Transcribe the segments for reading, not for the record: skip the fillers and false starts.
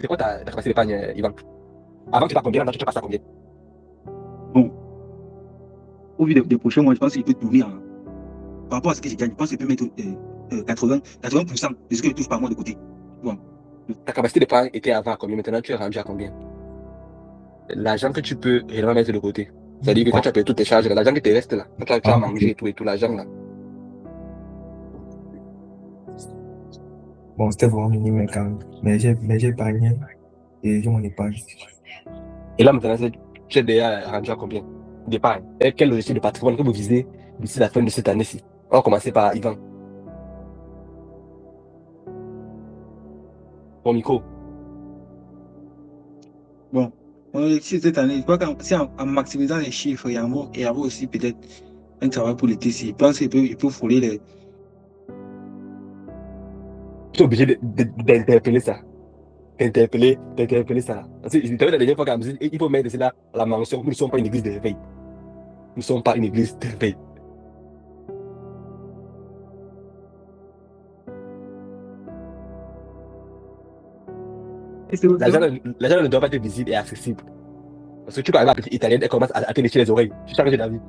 C'est quoi ta capacité d'épargne, Yvan? Avant que tu pars combien, maintenant tu passes à combien? Bon, au vu des prochains mois, je pense qu'il peut tourner par rapport à ce que j'ai gagné. Je pense qu'il peut mettre 80% de ce que je touche par mois de côté. Bon. Ta capacité d'épargne était avant à combien? Maintenant, tu es rendu à combien? L'argent que tu peux réellement mettre de côté. C'est-à-dire que quand tu as payé toutes tes charges, l'argent qui te reste là, quand tu as mangé et tout l'argent là. Bon, c'était vraiment minime quand même. Mais j'ai épargné et j'ai mon épargne. Et là, maintenant, tu es déjà rendu à combien d'épargne? Et quel logiciel de patrimoine que vous visez d'ici la fin de cette année-ci? On va commencer par Yvan. Ton micro. Bon. Cette année, je crois qu'en maximisant les chiffres et avoir aussi peut-être un travail pour l'été, je pense qu'il peut frôler les. Tu es obligé d'interpeller ça. D'interpeller ça. Parce que tu as vu la dernière fois quand il faut mettre là la mention. Nous ne sommes pas une église de réveil. Nous ne sommes pas une église de réveil. L'argent ne doit pas être visible et accessible. Parce que tu peux arriver à la petite italienne, elle commence à te lécher les oreilles. Tu changes d'avis.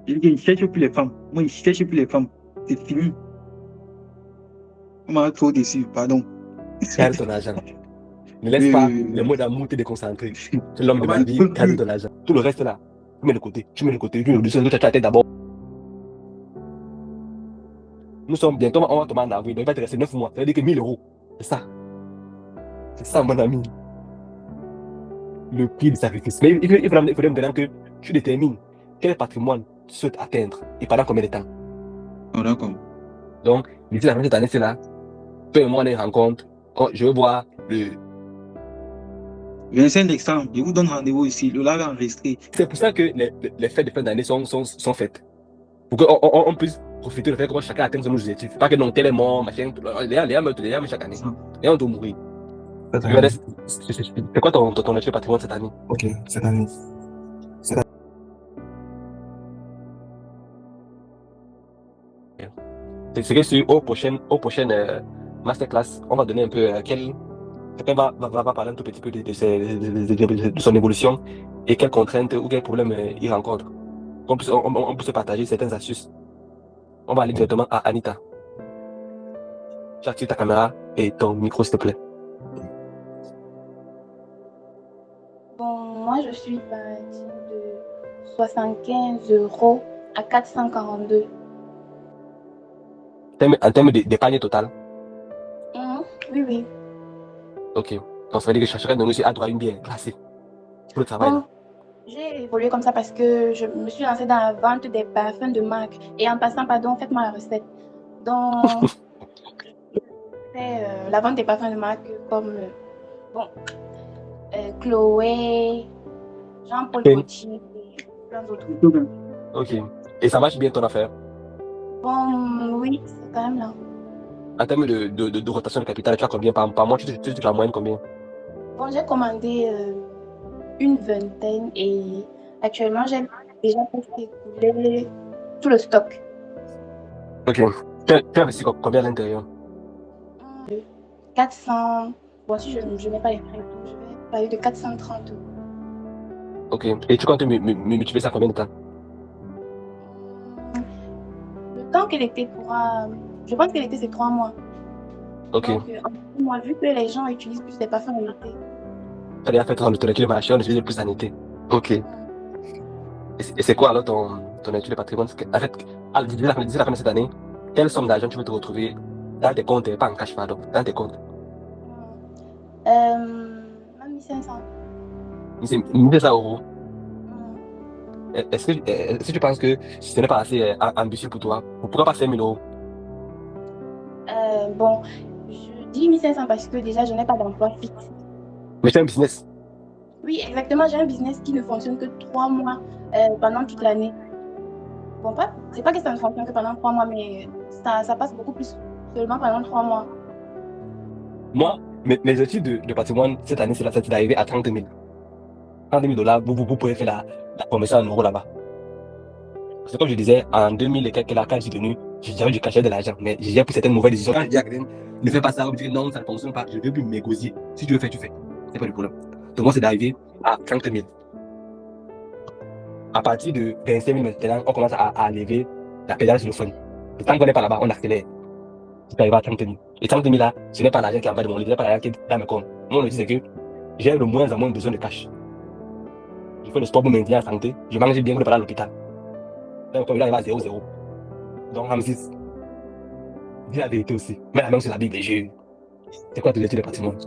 Il ne cherche plus les femmes. Moi, il ne cherche plus les femmes. C'est fini. On m'a trop déçu, pardon. Garde ton argent. Ne laisse pas les mots d'amour te déconcentrer. C'est l'homme de ma vie, garde ton argent. Tout le reste là, tu mets de côté. Tu mets de côté. Tu mets de côté. Tu as la tête d'abord. Nous sommes bientôt, on va tomber en avril. Donc il va te rester 9 mois. Ça veut dire que 1000 euros. C'est ça. C'est ça, mon ami. Le prix du sacrifice. Mais il faudrait maintenant que tu détermines quel patrimoine tu souhaites atteindre et pendant combien de temps. Oh, d'accord. Donc, d'ici la fin de cette année, c'est là. Fais-moi une rencontre. Je veux voir le. 25 décembre, je vous donne rendez-vous ici. Le live est enregistré. C'est pour ça que les fêtes de fin d'année sont faites. Pour qu'on puisse profiter de faire que chacun atteigne son objectif. Pas que non, tel est mort, machin. Les gens meurent chaque année. Les gens doivent mourir. C'est quoi ton patrimoine cette année? Ok, cette année. C'est que sur au prochain masterclass, on va donner un peu quelqu'un va parler un tout petit peu de son évolution et quelles contraintes ou quels problèmes il rencontre. On peut se partager certaines astuces. On va aller directement à Anita. Tu actives ta caméra et ton micro, s'il te plaît. Bon, moi, je suis partie de 75 € à 442. En termes d'épargne totale? Oui, oui. Ok. Donc, ça veut dire que chacun de nous a droit à une bière classée pour le travail. Bon, j'ai évolué comme ça parce que je me suis lancée dans la vente des parfums de marque. Et en passant, pardon, faites-moi la recette. Donc, je fais la vente des parfums de marque comme Chloé, Jean-Paul Gaultier et plein d'autres. Ok. Et ça marche bien ton affaire? Bon, oui, c'est quand même là. En termes de rotation de capital, tu as combien par mois? Tu touches la moyenne combien? Bon, j'ai commandé une vingtaine et actuellement, j'ai déjà presque écoulé tout le stock. Ok. Tu as investi combien à l'intérieur? 400. Bon, si je ne mets pas les frais, je vais parler de 430 €. Ok. Et tu comptes multiplier ça combien de temps? Le temps que l'été pourra. Je pense que l'été, c'est 3 mois. Ok. Donc, en 3 mois, vu que les gens utilisent plus les parfums en été. Tu as déjà fait ton étude de marché, on utilise plus en été. Ok. Et c'est quoi alors ton étude de patrimoine? En fait, d'ici la fin de cette année, quelle somme d'argent tu veux te retrouver dans tes comptes, pas en cash, pardon, dans tes comptes? Même 1500. 1500 €. Est-ce que tu penses que ce n'est pas assez ambitieux pour toi? Pourquoi pas 5000 €? Bon, je dis 1500 parce que déjà, je n'ai pas d'emploi fixe. Mais tu as un business? Oui, exactement. J'ai un business qui ne fonctionne que 3 mois pendant toute l'année. Bon, c'est pas que ça ne fonctionne que pendant 3 mois, mais ça passe beaucoup plus seulement pendant 3 mois. Moi, mes études de patrimoine cette année, c'est d'arriver à 30 000. 30 000 $, vous pouvez faire la conversion en euros là-bas. C'est comme je disais, en 2000 et quelques là, quand je suis venu, j'avais du cachet de l'argent, mais j'ai pris certaines mauvaises décisions. Quand je dis à quelqu'un, ne fais pas ça, ou dire non, ça ne fonctionne pas, je ne veux plus négocier. Si tu veux faire, tu fais. C'est pas le problème. Donc moi, c'est d'arriver à 30 000. À partir de 25 000 maintenant, on commence à lever la pédale sur le frein. Et tant qu'on n'est pas là-bas, on accélère. Tu arrives à 30 000. Et 30 000 là, ce n'est pas l'argent qui est en bas de mon lit, ce n'est pas l'argent qui est dans mes comptes. Moi, on me dit c'est que j'ai de moins en moins besoin de cash. Je fais le sport pour maintenir la santé, je mange bien pour ne pas aller à l'hôpital. Là, il arrive à 0,0. Donc, Ramsis, dis la vérité aussi. Mets la main sur la Bible et je. C'est quoi tes études de patrimoine?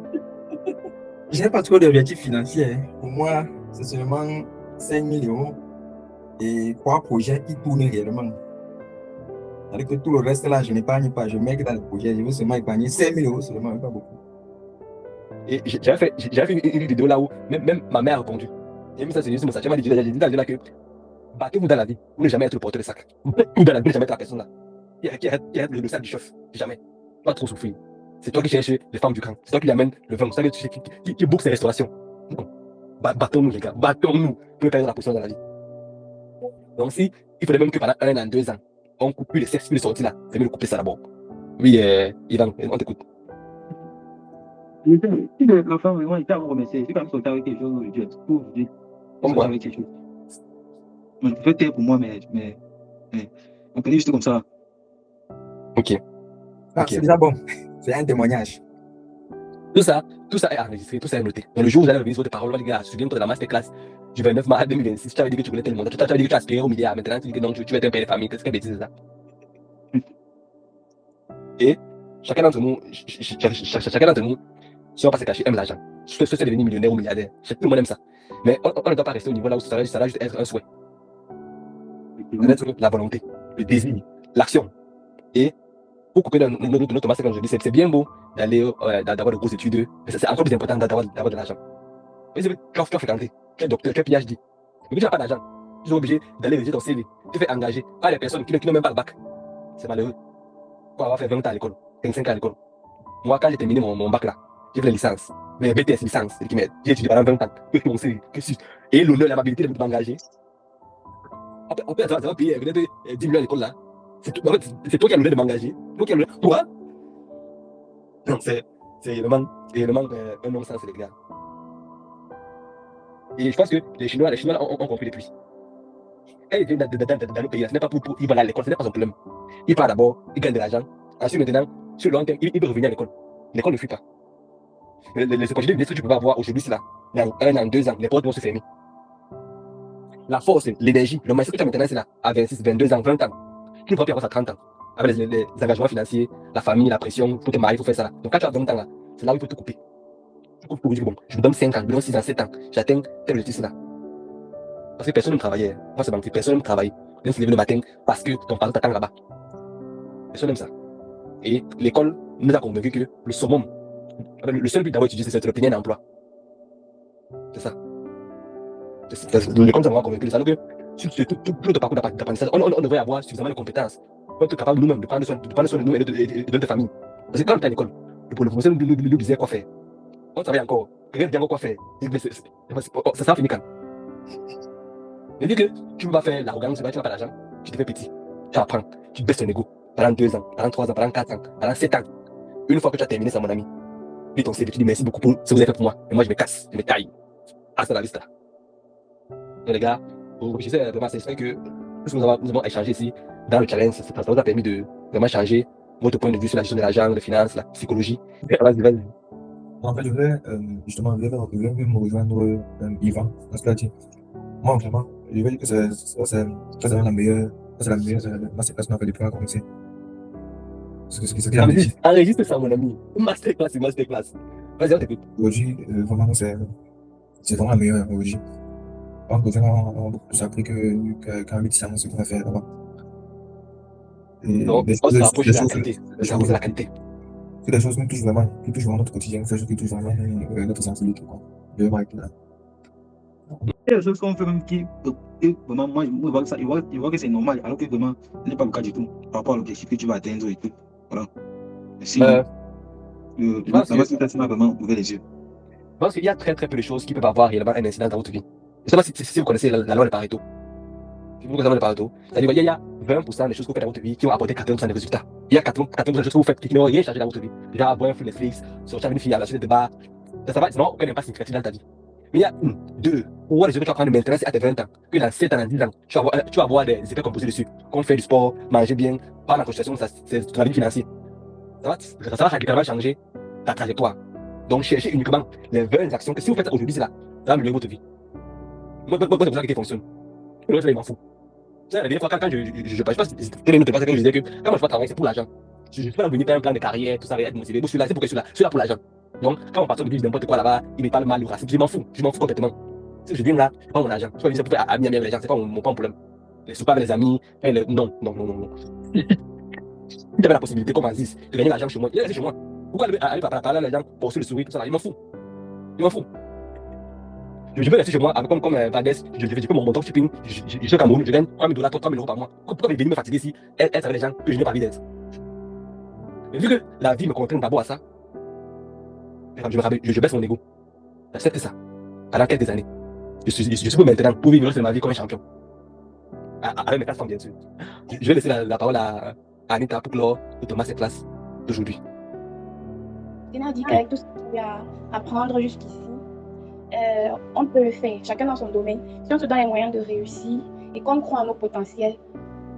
Je n'ai pas trop d'objectifs financiers. Pour moi, c'est seulement 5 000 euros et 3 projets qui tournent réellement. C'est-à-dire que tout le reste là, je n'épargne pas. Je mets que dans le projet, je veux seulement épargner 5 000 euros seulement, pas beaucoup. Et j'avais fait une vidéo là où même ma mère a répondu. J'ai mis ça sur YouTube, ça m'a dit là que battez-vous dans la vie, vous ne jamais être le porteur de sac. Vous dans la vie, ne jamais être la personne là. Qui arrête le sac du chef. Jamais. Pas trop souffrir. C'est toi qui cherches les femmes du camp. C'est toi qui lui amènes le vin. C'est toi qui book ses restaurations. Battons-nous, les gars. Battons-nous pour perdre la position dans la vie. Donc, si il faudrait même que pendant 1 an, 2 ans, on coupe plus les 7 000 sorties là, c'est mieux de couper ça d'abord. Oui, Ivan, on t'écoute. Si la femme vraiment était à me remercier, c'est quand même sorti avec quelque chose aujourd'hui. Aujourd'hui, Comme quoi? avec quelque chose. On peut taire pour moi, mais on peut dire juste comme ça. Ok. Ah, Ok. c'est déjà bon. C'est un témoignage. Tout ça est enregistré, tout ça est noté. Mais le jour où vous allez revenir sur tes paroles, les gars, souviens-toi de la masterclass du 29 mars 2026. Tu avais dit que tu voulais tel monde. Tu avais dit que tu aspirais au milliard. Maintenant, tu dis que non, tu veux être un père de famille. Qu'est-ce que bêtise c'est ça? Et chacun d'entre nous, si on va pas se cacher, aime l'argent. Ceux qui sont devenus millionnaires ou milliardaires, tout le monde aime ça. Mais on ne doit pas rester au niveau là où ça va juste être un souhait. Ça doit être la volonté, le désir, l'action. Et pour couper notre masse, comme je dis, c'est bien beau d'aller d'avoir de grosses études, mais c'est encore plus important d'avoir de l'argent. Tu as fréquenté, tu es docteur, tu es PhD, mais tu n'as pas d'argent. Tu es obligé d'aller rédiger ton CV. Tu te fais engager par les personnes qui n'ont même pas le bac. C'est malheureux. Pour avoir fait 20 ans à l'école, 25 ans à l'école. Moi, quand j'ai terminé mon bac là, j'ai fait la licence. Mais BTS licence, c'est qui m'aide. J'ai étudié pendant 20 ans. Mon CV, et l'honneur, l'amabilité de m'engager. Après, ça va payer peut-être 10 millions à l'école là. C'est toi qui as l'honneur de m'engager. Toi qui as l'honneur. Toi. Donc, c'est vraiment un non-sens, les gars. Et je pense que les Chinois ont compris depuis. Quand ils viennent dans nos pays, ce n'est pas pour ils vont aller à l'école, ce n'est pas son problème. Il part d'abord, il gagne de l'argent. Ensuite, maintenant, sur le long terme, il peut revenir à l'école. L'école ne fuit pas. Les opportunités que tu peux avoir aujourd'hui, c'est là. Dans 1 an, 2 ans, les portes vont se fermer. La force, l'énergie, le mindset que tu as maintenant, c'est là. À 26, 22 ans, 20 ans. Tu ne peux pas avoir ça à 30 ans. Avec les engagements financiers, la famille, la pression, pour te marier, il faut faire ça là. Donc quand tu as 20 ans là, c'est là où il faut te couper. Tu coupes pour dire, bon, je me donne 5 ans, je me donne 6 ans, 7 ans, j'atteins tel objectif là. Parce que personne ne travaillait. Moi, c'est mentir, personne ne travaille. On se lever le matin parce que ton parent t'attend là-bas. Personne n'aime ça. Et l'école nous a convaincu que le summum, le seul but d'avoir étudié, c'est d'obtenir un emploi. C'est ça. L'école nous a vraiment convaincu de ça. Donc, sur tout notre parcours d'apprentissage, on devrait avoir suffisamment de compétences pour être capable nous-mêmes de prendre soin de nous et de notre famille. Parce que quand on est à l'école, le professeur nous disait quoi faire. On savait encore. Quelqu'un dit encore quoi faire. Ça sera fini quand. Mais dit que tu ne vas pas faire l'arrogance, tu n'as pas l'argent, tu te fais petit. Tu apprends, tu baisses ton ego pendant 2 ans, pendant 3 ans, pendant 4 ans, pendant 7 ans. Une fois que tu as terminé ça, mon ami, puis ton CV, tu dis merci beaucoup pour ce que vous avez fait pour moi. Et moi, je me casse, je me taille. Hasta la vista. Donc, les gars, je sais vraiment, c'est vrai que tout ce que nous avons échangé ici dans le challenge, ça vous a permis de vraiment changer votre point de vue sur la gestion de l'argent, les finances, la psychologie. Vas-y. En fait, je vais justement me rejoindre Yvan, parce qu'il a dit, moi, vraiment, je vais dire que c'est la meilleure masterclass qu'on a fait depuis qu'on a commencé. C'est ce qu'il a dit. Enregistre ça, mon ami. Masterclass, c'est masterclass. Vas-y, on t'écoute. Aujourd'hui, vraiment, c'est vraiment la meilleure aujourd'hui. On a beaucoup plus appris qu'en 8 ans, ce qu'on a fait là-bas. Donc, on se rapproche de la qualité. C'est la qualité. C'est des choses qui touchent vraiment notre quotidien, c'est des choses qui touchent vraiment notre sensibilité. Je vais m'arrêter là. Il y a des choses qu'on fait même qui, vraiment, moi, je vois ça, je vois que c'est normal, alors que vraiment, ce n'est pas le cas du tout, par rapport à l'objectif que tu vas atteindre et tout. Voilà. Sinon, ça m'a vraiment ouvert les yeux. Je pense qu'il y a très très peu de choses qui peuvent avoir réellement un incident dans votre vie. Je ne sais pas si vous connaissez la loi de Pareto. Si vous raisonnez partout, c'est-à-dire qu'il y a 20% des choses que vous faites dans votre vie qui vont apporter 80% des résultats. Il y a 80% des choses que vous faites qui n'ont rien changé dans votre vie. Déjà, avoir un flux Netflix, sortir avec une fille à la suite de débat, ça va, sinon aucun impact significatif dans ta vie. Mais il y a une, deux, pour voir les choses que tu vas prendre maintenant, c'est à tes 20 ans. Que dans 7 ans, dans 10 ans, tu vas avoir des effets composés dessus. Comme faire du sport, manger bien, pas la consultation, c'est ton avis financier. Ça va radicalement changer ta trajectoire. Donc, cherchez uniquement les 20 actions que si vous faites aujourd'hui, c'est là, ça va améliorer votre vie. Moi, c'est pour ça que ça fonctionne. Le reste, là, il m'en fout. La dernière fois, quand je sais pas si c'était une autre personne que je disais que quand moi je vais travailler, c'est pour l'argent. Je ne suis pas venu faire un plan de carrière, tout ça, être motivé. Moi, je suis là, c'est pourquoi je suis là pour l'argent. Donc, quand on part de dire n'importe quoi là-bas, il me parle mal, le racisme, je m'en fous complètement. Si je viens là, je prends mon argent. Je peux venir pour faire ami avec les gens, c'est pas mon problème. Je suis pas avec les amis, non. Si tu avais la possibilité, comme Aziz, de gagner l'argent chez moi, il est resté chez moi. Pourquoi aller parler à les gens pour se le sourire, tout ça là, il m'en fout. Je veux rester chez moi, comme Valdez, je peux mon montant shipping, je suis au Cameroun, je gagne 3 000 $, 3 000 € par mois. Pourquoi venir me fatiguer ici, être avec les gens que je n'ai pas envie d'être? Mais vu que la vie me contraint d'abord à ça, je baisse mon ego. J'accepte ça. Pendant quelques années. Je suis pour maintenant, pour vivre le reste de ma vie comme un champion. Avec mes 4 femmes, bien sûr. Je vais laisser la parole à Anita pour clore le Thomas et classe d'aujourd'hui. Tina dit qu'avec tout ce qu'il y a à apprendre jusqu'ici, on peut le faire, chacun dans son domaine. Si on se donne les moyens de réussir et qu'on croit en nos potentiels,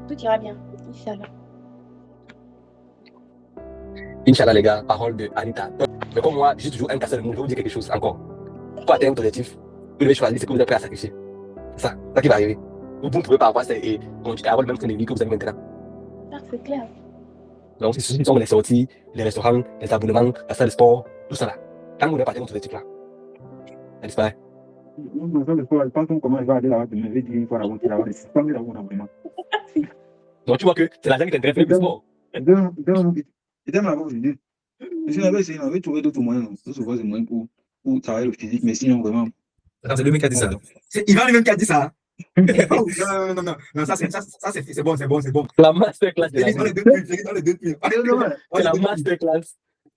tout ira bien. Inch'Allah. Inch'Allah, les gars, parole de Anita. Mais comme moi, j'ai toujours un casseur de monde, je vais vous dire quelque chose encore. Pour atteindre votre objectif, vous devez choisir ce que vous êtes prêt à sacrifier. C'est ça qui va arriver. Vous ne pouvez pas avoir ça et continuer à avoir le même train de vie que vous avez maintenant. C'est clair. Donc, ce sont les sorties, les restaurants, les abonnements, la salle de sport, tout ça là. Quand vous n'avez pas atteint votre objectif là, ça disparaît. Je pense comment il va aller là-bas, je vais dire une fois la route là-bas, c'est pas mieux là-bas vraiment. Donc, tu vois que c'est l'argent qui t'intéresse le sport. Et demain, là-bas, je dis, si on avait trouvé d'autres moyens, d'autres moyens pour travailler le physique, mais sinon, vraiment. C'est lui-même qui a dit ça. C'est Ivan lui-même qui a dit ça. Non, ça c'est bon. La masterclass de l'année. Dans les deux pubs. C'est la masterclass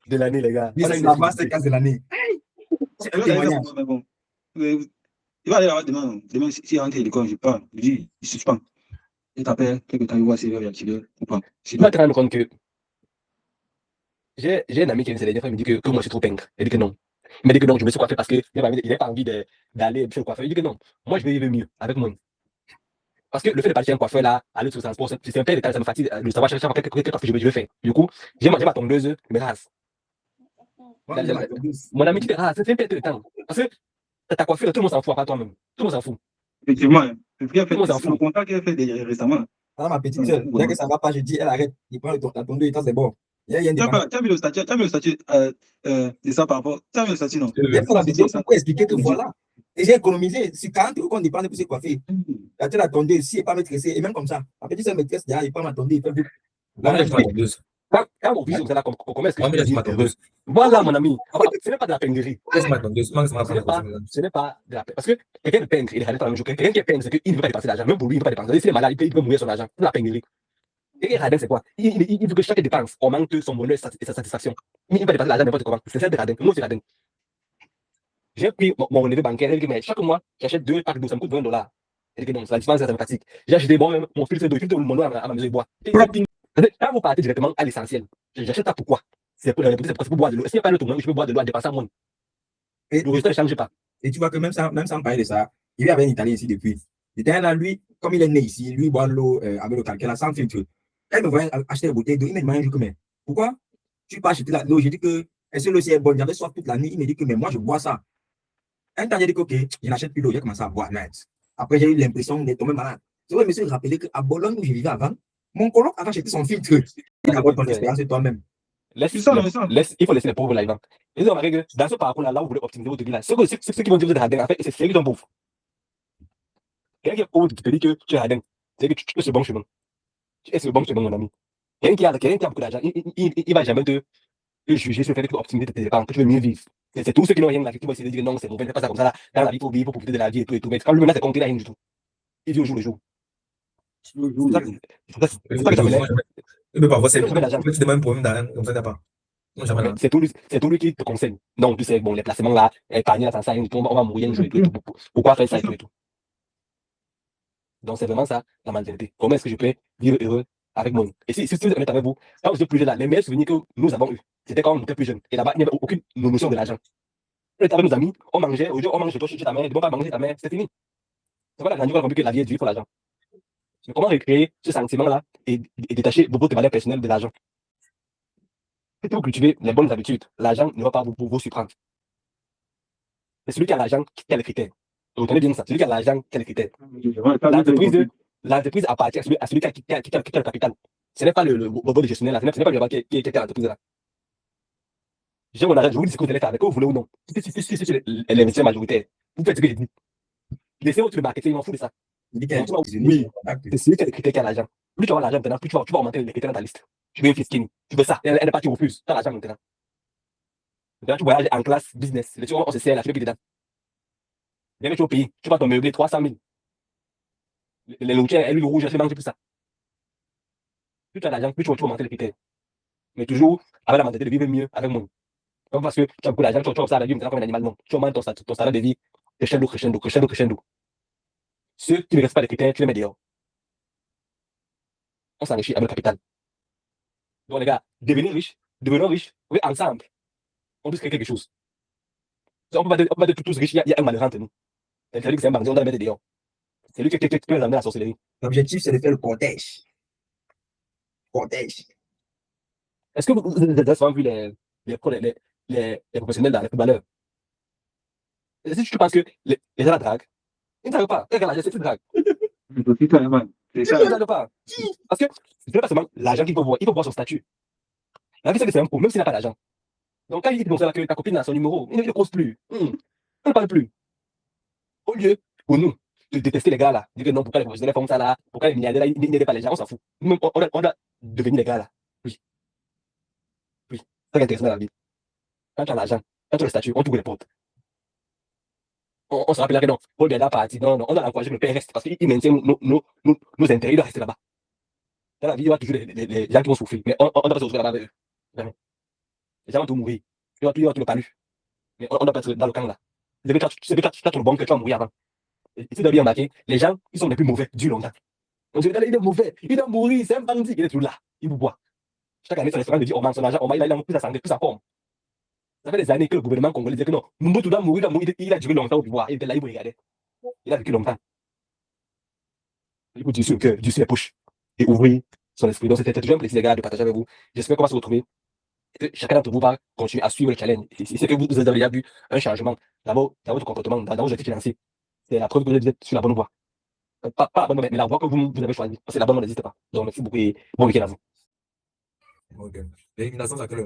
de l'année, les gars. C'est la masterclass de l'année. C'est un témoignage. Il va aller là-bas demain, s'il rentre à l'école, je parle, je dis, il suspend. Il t'appelle, quelque temps, il voit s'il va activer ou pas. Tu vas te rendre compte que j'ai un ami qui vient la dernière fois, il me dit que moi je suis trop pingre. Il dit que non. Il m'a dit que non, je me suis coiffé parce qu'il n'a pas envie d'aller chez le coiffeur. Il dit que non, moi je vais vivre mieux avec moi. Parce que le fait de partir chez un coiffeur là, aller sur le transport, c'est un peu détail, ça me fatigue de savoir chercher quel coiffeur je veux faire. Du coup, j'ai ma tondeuse, mais rase. Mon ami qui te rase, c'est un peu de temps. Parce que ta coiffure, tout le monde s'en fout, pas toi-même. Tout le monde s'en fout. Effectivement, le contact qu'elle a fait récemment. Ma petite soeur, dès que ça ne va pas, je dis, elle arrête. Il prend la tondeuse, c'est bon. Tu as vu le statut de ça par rapport. Tu as vu le statut, non? Il faut expliquer que voilà. Et j'ai économisé. C'est 40 € qu'on dépense pour se coiffer. La telle tondeuse, si elle n'est pas maîtrisée, et même comme ça. La petite soeur maîtresse, il prend ma tondeuse, il fait beaucoup. Quand on vit comme ça, comment est-ce que je dis ma tondeuse? Voilà, mon ami. Ce n'est pas de la peinguerie. Ce n'est pas de la peinguerie. Parce que quelqu'un de peindre, il est radin par la même chose. Quelqu'un qui est peindre, c'est qu'il ne veut pas dépenser l'argent. Même pour lui, il ne veut pas dépenser. S'il est malade, il peut mourir son argent. C'est la peinguerie. Et radin, c'est quoi? Il veut que chaque dépense augmente son bonheur et sa satisfaction. Il va dépenser l'argent n'importe comment. C'est ça de radin. Moi, c'est radin. J'ai pris mon relevé bancaire. Il dit, mais chaque mois, j'achète 2 packs d'eau, ça me coûte $20. Il dit que non, ça dispense, ça me fatigue. J'ai acheté mon filtre d'eau, mon eau à ma maison de bois. Quand vous partez directement à l'essentiel, j'achète ça pourquoi? C'est pour boire de l'eau. S'il n'y a pas d'autre moyen, je peux boire de l'eau à dépenser moins. Le résultat ne change pas. Et tu vois que même sans parler de ça, il y avait un Italien ici depuis. L'Italien là, lui, comme il est né ici, lui boit l'eau avec le calcaire sans filtre. Elle me voyait acheter une bouteille d'eau, il me demandait un jour mais pourquoi tu peux pas acheter l'eau? J'ai dit que est-ce que l'eau c'est bonne? J'avais soif toute la nuit, il me dit que mais moi je bois ça. Un temps j'ai dit que ok, je n'achète plus d'eau, j'ai commencé à boire net. Après j'ai eu l'impression d'être tombé malade. Je me suis rappelé qu'à Bologne où je vivais avant, mon coloc avait acheté son filtre. Il a ton expérience de toi-même. Il faut laisser les pauvres là. Et vous remarquez que dans ce parcours-là, là où vous voulez optimiser votre vie, là, ceux qui vont dire que vous êtes radin, en fait, c'est ceux qui sont pauvres. Quelqu'un qui est pauvre qui te dit que tu es radin, c'est que tu es sur le bon chemin. Tu es sur le bon chemin, mon ami. Quelqu'un qui a beaucoup d'argent, il ne va jamais te juger sur le fait que tu veux optimiser tes dépenses, que tu veux mieux vivre. C'est tous ceux qui n'ont rien là, qui vont essayer de dire non, c'est mauvais, c'est pas ça comme ça là. Dans la vie, il faut vivre, il faut profiter de la vie et tout. Mais quand lui, maintenant, c'est compté, il n'a rien du tout. Il vit au jour le jour. C'est ça que j'appelais. Mais parfois, c'est même problème comme ça, t'as pas. C'est tout lui qui te conseille. Non, tu sais, bon, les placements là, épargner là, ça, on va mourir un jour et tout. Pourquoi faire ça et tout? Donc, c'est vraiment ça, la mentalité. Comment est-ce que je peux vivre heureux avec mon... Et si vous êtes honnête avec vous, quand vous étiez plus jeune, là, les meilleurs souvenirs que nous avons eus, c'était quand on était plus jeunes. Et là-bas, il n'y avait aucune notion de l'argent. On était avec nos amis, on mangeait, aujourd'hui, on mange chez toi, chez ta mère, demain, on va manger chez ta mère, c'est fini. C'est pas la grandeur qu'on a compris que la vie est dure pour l'argent. Mais comment recréer ce sentiment-là et détacher votre valeur personnelle de l'argent? Si vous cultivez les bonnes habitudes, l'argent ne va pas vous surprendre. C'est celui qui a l'argent qui a les critères. Retenez bien ça, celui qui a l'argent qui a les critères. L'entreprise appartient à celui qui a le capital. Ce n'est pas le robot de gestionnaire là, ce n'est pas le robot qui est à l'entreprise là. J'ai mon argent, je vous dis ce que vous allez faire avec, que vous voulez ou non. Si l'investissement majoritaire, vous faites ce que je dis. Laissez votre marketing, ils m'en foutent de ça. Oui, c'est celui qui a les critères qui a l'argent. Plus tu as l'argent maintenant, plus tu vas augmenter les critères dans ta liste. Tu veux une fille skinny, tu veux ça, elle n'est pas, tu refuses, tu as l'argent maintenant. Maintenant, tu voyages en classe business, les trucs, on se sert là, tu veux que dedans. Bien que tu vas payer, tu vas t'en meubler 300 000. Les nourritures, l'huile rouge, je vais manger plus ça. Plus tu as l'argent, plus tu vas augmenter les critères. Mais toujours avec la mentalité de vivre mieux avec moi. Comme parce que tu as beaucoup d'argent, tu observes la vie maintenant comme un animal, non. Tu augmentes ton salaire de vie, crescendo. Ceux qui ne restent pas les critères, tu les mets dehors. On s'enrichit avec le capital. Donc les gars, devenons riches, oui, ensemble. On peut créer quelque chose. On peut pas être tous riches, il y a un malheureux entre nous. C'est-à-dire que c'est un bandit, on doit le mettre dehors. C'est lui qui peut les amener à la sorcellerie. L'objectif, c'est de faire le cortège. Est-ce que vous avez souvent vu les professionnels dans les footballeurs? Si tu penses que les gens la draguent, ils ne draguent pas. Regarde l'argent, c'est une drague. C'est ça. Ils ne draguent pas. Parce que ce n'est pas seulement l'argent qu'il faut voir, il faut voir son statut. La vie, c'est que c'est un pro, même s'il n'a pas d'argent. Donc quand il dit que ta copine a son numéro, il ne cause plus. On ne parle plus. Au lieu, pour nous, de détester les gars là, dire que non, pourquoi les professionnels font ça là, pourquoi les milliardaires là, ils n'aident pas les gens, on s'en fout. Nous-mêmes, on doit devenir les gars là. Oui. C'est ça qui est intéressant dans la vie. Quand tu as l'argent, quand tu as le statut, on t'ouvre les portes. On se rappelle que non, Paul Biada parti, non, on doit encourager que le père reste parce qu'il maintient nos intérêts, il doit rester là-bas. Dans la vie, il y aura toujours les gens qui vont souffrir, mais on doit pas se retrouver là-bas avec eux. Jamais. Les gens vont tout mourir. Il y aura tout le palu. Mais on doit pas être dans le camp là. Tu sais que tu as ton bon que tu vas mourir avant. Et si tu as bien remarqué, les gens, ils sont les plus mauvais du longtemps. On dit, il est mauvais, il doit mourir, c'est un bandit, il est toujours là, il vous boit. Chaque année, son restaurant dit, on manque son argent, il a plus sa santé, plus sa forme. Ça fait des années que le gouvernement congolais disait que non, Mobutu doit mourir, il a duré longtemps au pouvoir, il était là, il vous regardait. Il a vécu longtemps. Il faut dire sur le cœur, dire sur les poches et ouvrir son esprit. Donc, c'était toujours un plaisir, les gars, de partager avec vous. J'espère qu'on va se retrouver. Et que chacun d'entre vous va continuer à suivre le challenge. Et c'est que vous avez déjà vu un changement dans votre comportement, dans vos objectifs financiers. C'est la preuve que vous êtes sur la bonne voie. Pas la bonne voie, mais la voie que vous avez choisie. C'est la bonne voie, n'hésitez pas. Donc, merci beaucoup et bon week-end à vous. Ok. L'élimination, ça crée